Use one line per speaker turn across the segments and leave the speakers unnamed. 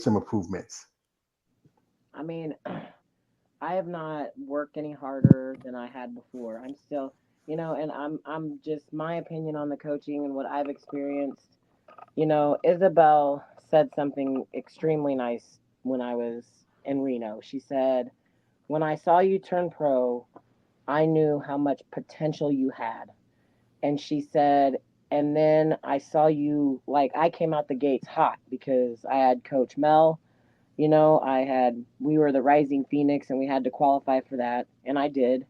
some improvements?
I mean, I have not worked any harder than I had before. I'm still, and I'm just my opinion on the coaching and what I've experienced. Isabel said something extremely nice when I was in Reno. She said, "When I saw you turn pro, I knew how much potential you had." And she said, "And then I saw you, like, I came out the gates hot because I had Coach Mel. We were the Rising Phoenix and we had to qualify for that. And I did.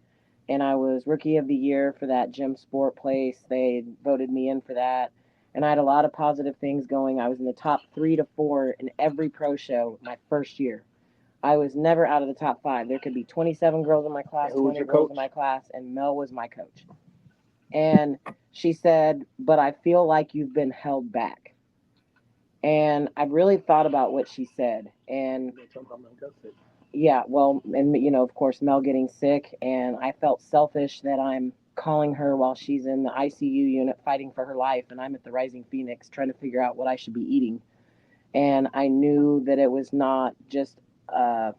And I was rookie of the year for that gym sport place. They voted me in for that. And I had a lot of positive things going. I was in the top 3 to 4 in every pro show my first year. I was never out of the top 5. There could be 27 girls in my class,
And who was
20
your
girls in
coach?
my class, and Mel was my coach. And she said, "But I feel like you've been held back." And I've really thought about what she said. And yeah, well, and of course, Mel getting sick, and I felt selfish that I'm calling her while she's in the ICU unit fighting for her life, and I'm at the Rising Phoenix trying to figure out what I should be eating. And I knew that it was not just, a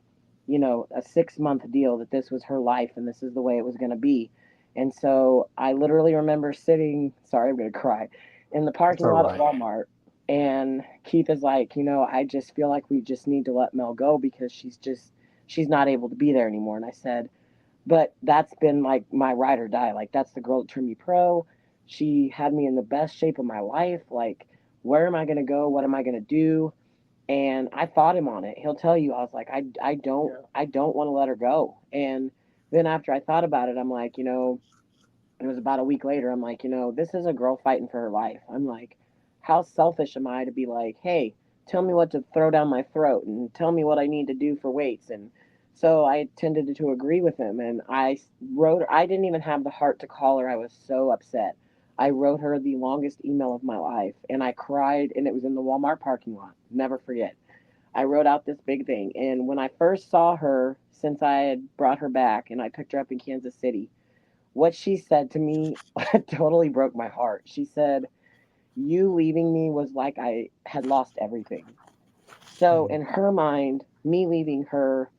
6 month deal, that this was her life and this is the way it was going to be. And so I literally remember sitting, sorry, I'm going to cry, in the
It's
parking
all
lot at
right.
Walmart. And Keith is like, I just feel like we just need to let Mel go because she's not able to be there anymore. And I said, but that's been like my ride or die. Like, that's the girl that turned me pro. She had me in the best shape of my life. Like, where am I going to go? What am I going to do? And I fought him on it. He'll tell you, I was like, I don't want to let her go. And then after I thought about it, I'm like, it was about a week later. I'm like, this is a girl fighting for her life. I'm like, how selfish am I to be like, hey, tell me what to throw down my throat and tell me what I need to do for weights. And so I tended to agree with him. And I wrote her, I didn't even have the heart to call her. I was so upset. I wrote her the longest email of my life and I cried, and it was in the Walmart parking lot. Never forget. I wrote out this big thing. And when I first saw her, since I had brought her back and I picked her up in Kansas City, what she said to me totally broke my heart. She said, "You leaving me was like I had lost everything." So, in her mind, me leaving her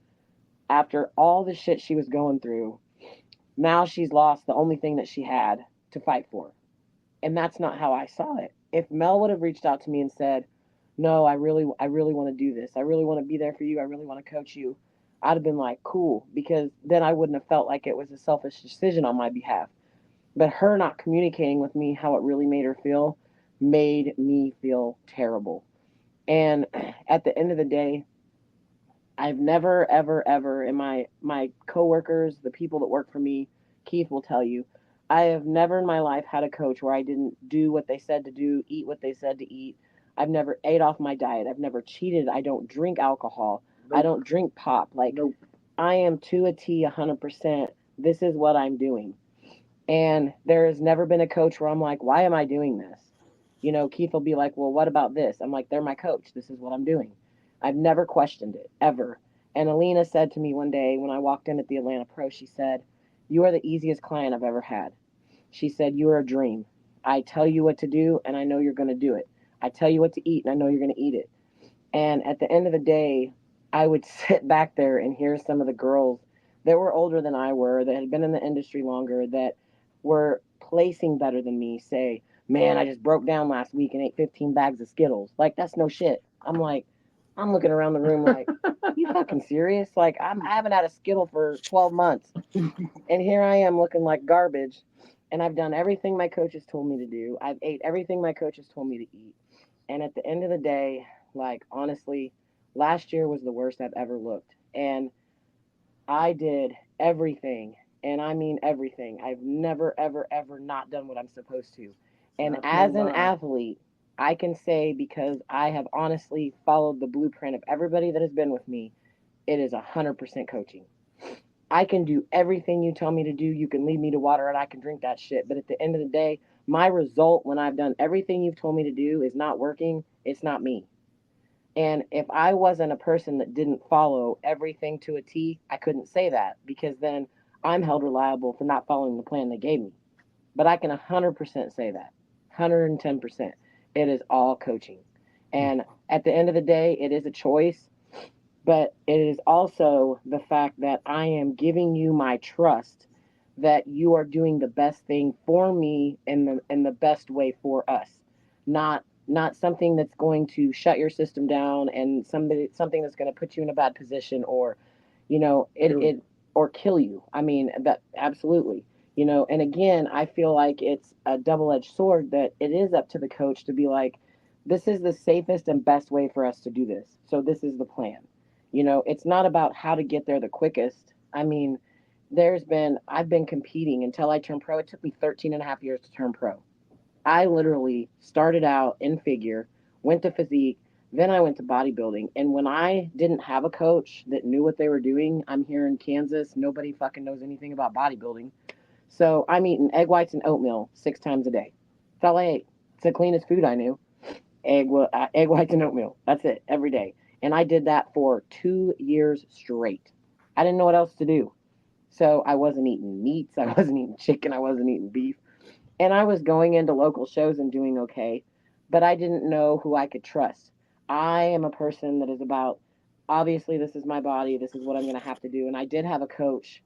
after all the shit she was going through, now she's lost the only thing that she had to fight for. And that's not how I saw it. If Mel would have reached out to me and said, "No, I really want to do this. I really want to be there for you. I really want to coach you." I'd have been like, "Cool," because then I wouldn't have felt like it was a selfish decision on my behalf. But her not communicating with me how it really made her feel made me feel terrible. And at the end of the day, I've never, ever, ever, and my coworkers, the people that work for me, Keith will tell you, I have never in my life had a coach where I didn't do what they said to do, eat what they said to eat. I've never ate off my diet. I've never cheated. I don't drink alcohol. I don't drink pop. Like, I am to a T, 100%. This is what I'm doing. And there has never been a coach where I'm like, why am I doing this? Keith will be like, well, what about this? I'm like, they're my coach. This is what I'm doing. I've never questioned it, ever. And Alina said to me one day when I walked in at the Atlanta Pro, she said, "You are the easiest client I've ever had." She said, "You are a dream. I tell you what to do, and I know you're going to do it. I tell you what to eat, and I know you're going to eat it." And at the end of the day, I would sit back there and hear some of the girls that were older than I were, that had been in the industry longer, that were placing better than me say, "Man, I just broke down last week and ate 15 bags of Skittles." Like, that's no shit. I'm like, I'm looking around the room like, you fucking serious? Like, I haven't had a Skittle for 12 months. And here I am looking like garbage. And I've done everything my coaches told me to do. I've ate everything my coaches told me to eat. And at the end of the day, like, honestly, last year was the worst I've ever looked. And I did everything, and I mean everything. I've never, ever, ever not done what I'm supposed to. And as an athlete, I can say, because I have honestly followed the blueprint of everybody that has been with me, it is 100% coaching. I can do everything you tell me to do. You can lead me to water and I can drink that shit. But at the end of the day, my result when I've done everything you've told me to do is not working. It's not me. And if I wasn't a person that didn't follow everything to a T, I couldn't say that, because then I'm held reliable for not following the plan they gave me. But I can 100% say that. 110%. It is all coaching. And at the end of the day, it is a choice, but it is also the fact that I am giving you my trust that you are doing the best thing for me in the best way for us. Not something that's going to shut your system down and something that's going to put you in a bad position or it or kill you. I mean, that absolutely. And again, I feel like it's a double-edged sword that it is up to the coach to be like, this is the safest and best way for us to do this. So this is the plan. It's not about how to get there the quickest. I mean, I've been competing until I turned pro. It took me 13 and a half years to turn pro. I literally started out in figure, went to physique, then I went to bodybuilding. And when I didn't have a coach that knew what they were doing, I'm here in Kansas. Nobody fucking knows anything about bodybuilding. So I'm eating egg whites and oatmeal 6 times a day. That's all I ate. It's the cleanest food I knew. Egg whites and oatmeal. That's it every day. And I did that for 2 years straight. I didn't know what else to do. So I wasn't eating meats. I wasn't eating chicken. I wasn't eating beef. And I was going into local shows and doing okay, but I didn't know who I could trust. I am a person that is about, obviously, this is my body, this is what I'm going to have to do. And I did have a coach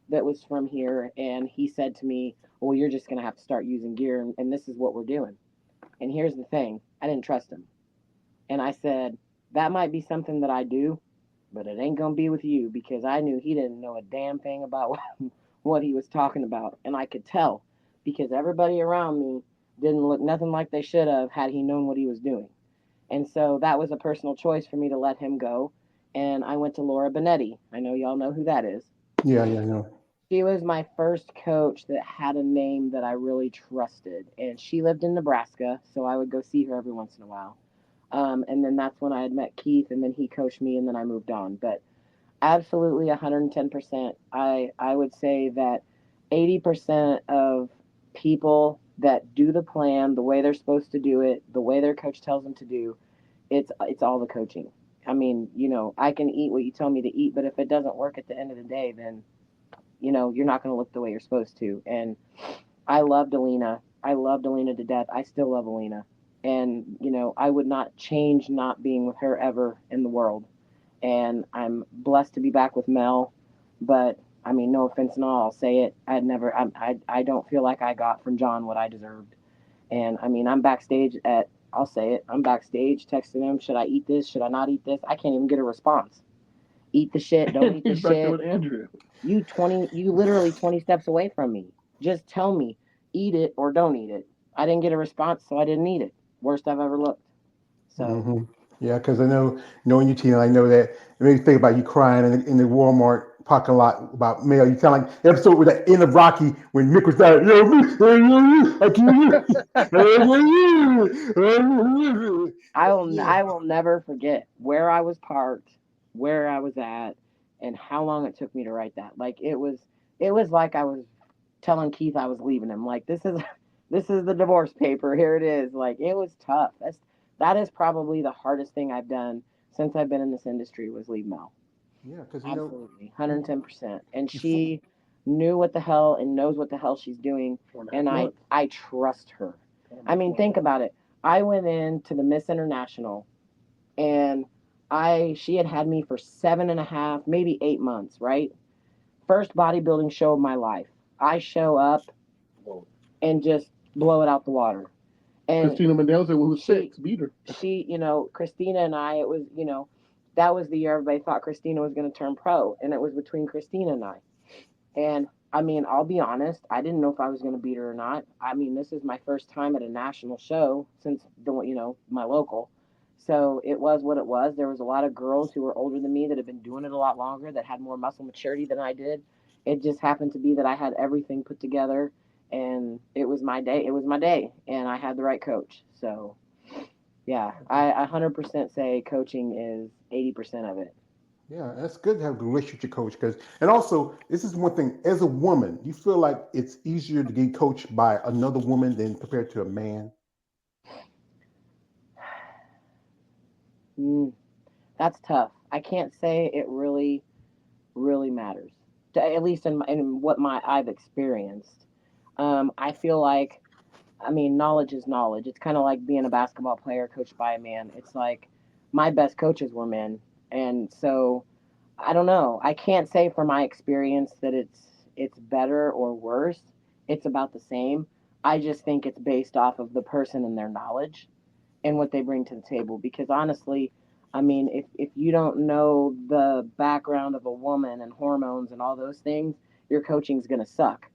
that was from here, and he said to me, well, you're just going to have to start using gear, and this is what we're doing. And here's the thing, I didn't trust him. And I said, that might be something that I do, but it ain't going to be with you because I knew he didn't know a damn thing about what he was talking about. And I could tell because everybody around me didn't look nothing like they should have had he known what he was doing. And so that was a personal choice for me to let him go. And I went to Laura Benetti. I know y'all know who that is.
Yeah, yeah, I know.
She was my first coach that had a name that I really trusted. And she lived in Nebraska, so I would go see her every once in a while. And then that's when I had met Keith, and then he coached me, and then I moved on. But absolutely 110%. I would say that 80% of people that do the plan the way they're supposed to do it, the way their coach tells them to do, it's all the coaching. I mean, I can eat what you tell me to eat, but if it doesn't work at the end of the day, then you're not going to look the way you're supposed to. And I loved Alina. I loved Alina to death. I still love Alina. And, I would not change not being with her ever in the world. And I'm blessed to be back with Mel. But I mean, no offense and all, I'll say it. I don't feel like I got from John what I deserved. And I mean, I'll say it. I'm backstage texting him, should I eat this? Should I not eat this? I can't even get a response. Eat the shit. Don't eat the
He's back there
shit.
with Andrew.
You literally 20 steps away from me. Just tell me, eat it or don't eat it. I didn't get a response, so I didn't eat it. Worst I've ever looked. So,
Hmm. Yeah, because I know, knowing you, Tina, I know that it made me think about you crying in the Walmart parking lot about mail. You kind of like the episode with the end of Rocky when Mick was like, yo, Mick, I can't. Yeah.
I will never forget where I was parked, where I was at, and how long it took me to write that. Like it was like I was telling Keith I was leaving him. Like this is the divorce paper. Here it is. Like it was tough. That is probably the hardest thing I've done since I've been in this industry was leave Mel.
Yeah, because
Absolutely, 110%. And she knew what the hell and knows what the hell she's doing, and I trust her. I mean, think about it. I went into the Miss International, and I she had me for 7.5, maybe 8 months, right? First bodybuilding show of my life. I show up and just blow it out the water. And
Christina Mendoza, who was
she
six, beat her.
Christina and I, it was, that was the year everybody thought Christina was going to turn pro, and it was between Christina and I. And I mean, I'll be honest, I didn't know if I was going to beat her or not. I mean, this is my first time at a national show since my local. So it was what it was. There was a lot of girls who were older than me that had been doing it a lot longer, that had more muscle maturity than I did. It just happened to be that I had everything put together, and it was my day. It was my day, and I had the right coach. So yeah, I 100% say coaching is 80% of it.
yeah, that's good to have a good relationship with your coach. Because, and also, this is one thing. As a woman, you feel like it's easier to get coached by another woman than compared to a man.
Mm, that's tough. I can't say it really matters. At least in what I've experienced. I feel like I mean, knowledge is knowledge. It's kind of like being a basketball player coached by a man. It's like my best coaches were men, and so I don't know. I can't say from my experience that it's better or worse. It's about the same. I just think it's based off of the person and their knowledge and what they bring to the table. Because honestly, I mean, if you don't know the background of a woman and hormones and all those things, your coaching's gonna suck.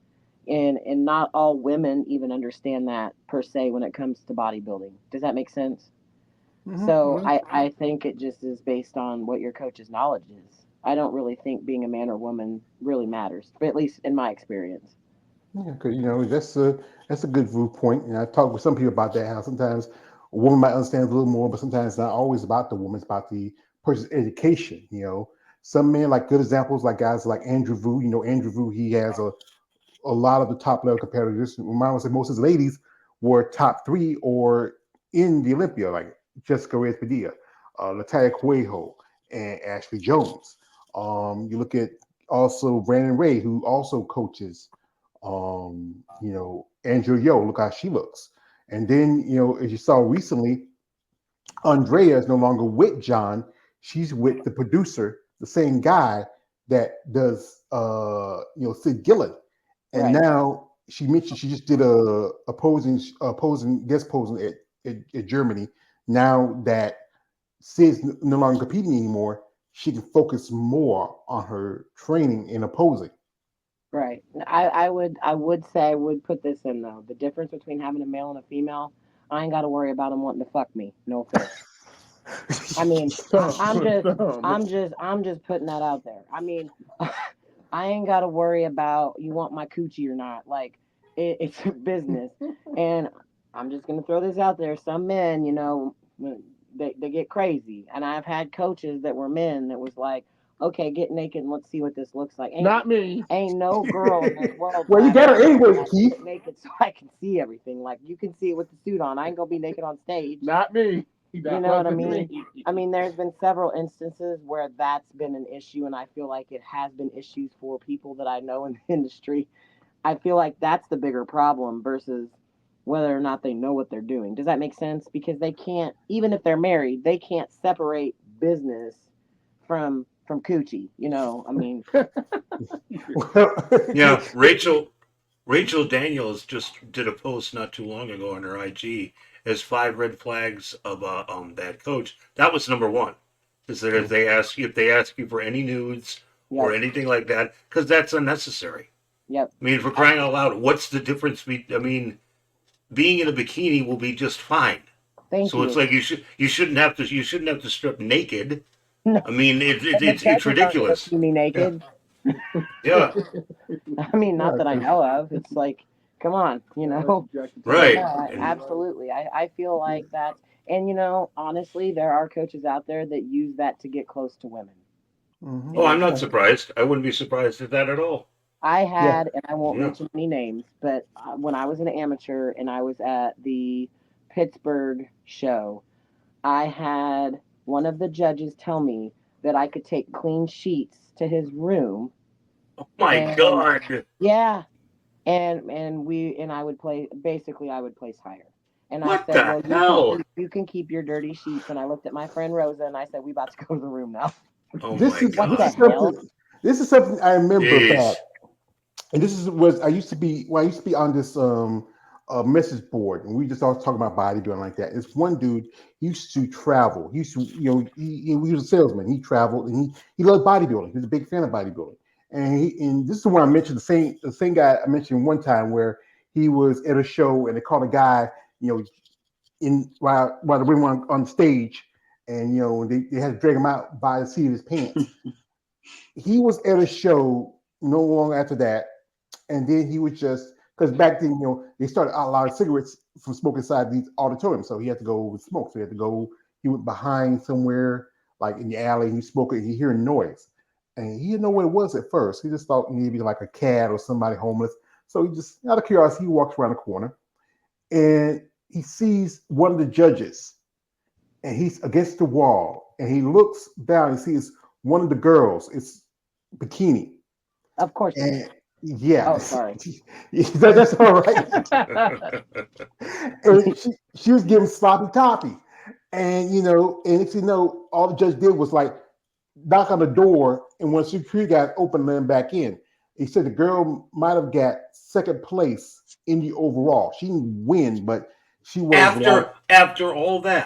And not all women even understand that per se when it comes to bodybuilding. Does that make sense? So
Mm-hmm.
I think it just is based on what your coach's knowledge is. I don't really think being a man or woman really matters, but at least in my experience.
Yeah, because that's a good viewpoint. And I talk with some people about that. How sometimes a woman might understand a little more, but sometimes it's not always about the woman. It's about the person's education. Some men like good examples, like guys like Andrew Vu. Andrew Vu. He has a lot of the top level competitors. Remind us that most of his ladies were top three or in the Olympia, like Jessica Reyes Padilla, Natalia Cuejo, and Ashley Jones. You look at also Brandon Ray, who also coaches Andrew Yo, look how she looks. And then, as you saw recently, Andrea is no longer with John. She's with the producer, the same guy that does Sid Gillen. And
Right.
now she mentioned she just did a opposing guest posing at Germany. Now that Sid's no longer competing anymore, she can focus more on her training and opposing.
Right. I would say I would put this in though. The difference between having a male and a female, I ain't got to worry about them wanting to fuck me. No offense. I mean, I'm just I'm just putting that out there. I mean, I ain't got to worry about you want my coochie or not. Like it's a business, and I'm just gonna throw this out there. Some men, they get crazy, and I've had coaches that were men that was like, okay, get naked and let's see what this looks like.
Not me.
Ain't no girl in this world
Well, you
flat
got her
out
anyway,
got to
Keith.
get naked so I can see everything. Like you can see it with the suit on. I ain't gonna be naked on stage.
Not me.
You
That
know what I
wasn't
mean?
me.
I mean, there's been several instances where that's been an issue, and I feel like it has been issues for people that I know in the industry. I feel like that's the bigger problem versus whether or not they know what they're doing. Does that make sense? Because they can't, even if they're married, they can't separate business from coochie. I mean,
Well,
Yeah, Rachel Daniels just did a post not too long ago on her IG as 5 red flags of that coach. That was number one. Is that if they ask you for any nudes or
yep,
anything like that, because that's unnecessary.
yep.
I mean, for
I,
crying out loud, what's the difference? I mean, being in a bikini will be just fine.
thank
So it's
you.
like you shouldn't have to strip naked.
No,
I mean,
and the
it's
judges aren't going to
ridiculous.
see me
Yeah,
naked.
yeah,
I mean, not
Yeah,
that I
'cause
know of. It's like, come on,
that's
But no,
right.
ejaculation.
And
absolutely. I feel like that's, and honestly, there are coaches out there that use that to get close to women.
hmm
oh, I'm
And
not surprised. I wouldn't be surprised at that at all.
I
yeah.
had, and I won't
Yeah.
mention any names, but when I was an amateur and I was at the Pittsburgh show, I had one of the judges tell me that I could take clean sheets to his room,
My
and
God.
yeah, and I would play basically I would place higher. And I
What
said,
the
"Well,
hell?
you can keep your dirty sheets." And I looked at my friend Rosa and I said, "We about to go to the room now."
Oh
This
my
is
What
this
the
God.
is something.
hell?
This is something I remember back,
Jeez.
and this is was I used to be. Well, I used to be on this message board, and we just always talking about bodybuilding like that. This one dude he used to travel. He used to, he was a salesman. He traveled, and he loved bodybuilding. He was a big fan of bodybuilding. And this is when I mentioned the same guy I mentioned one time where he was at a show and they called a guy, you know, in while the women were on stage, and they had to drag him out by the seat of his pants. He was at a show no long after that, and then he was just because back then they started outlawing cigarettes from smoking inside these auditoriums, so he had to go with smoke. So he had to go. He went behind somewhere like in the alley. And he spoke it. He hearing noise, and he didn't know what it was at first. He just thought maybe like a cat or somebody homeless. So he just out of curiosity he walks around the corner and he sees one of the judges and he's against the wall and he looks down and sees one of the girls. It's bikini
Of course he
and
did.
Yeah.
Oh, sorry.
That's all right. And she was giving sloppy toppy. And and if all the judge did was like knock on the door, and when security guys opened, let him back in. He said the girl might have got second place in the overall. She didn't win, but she was
After all that.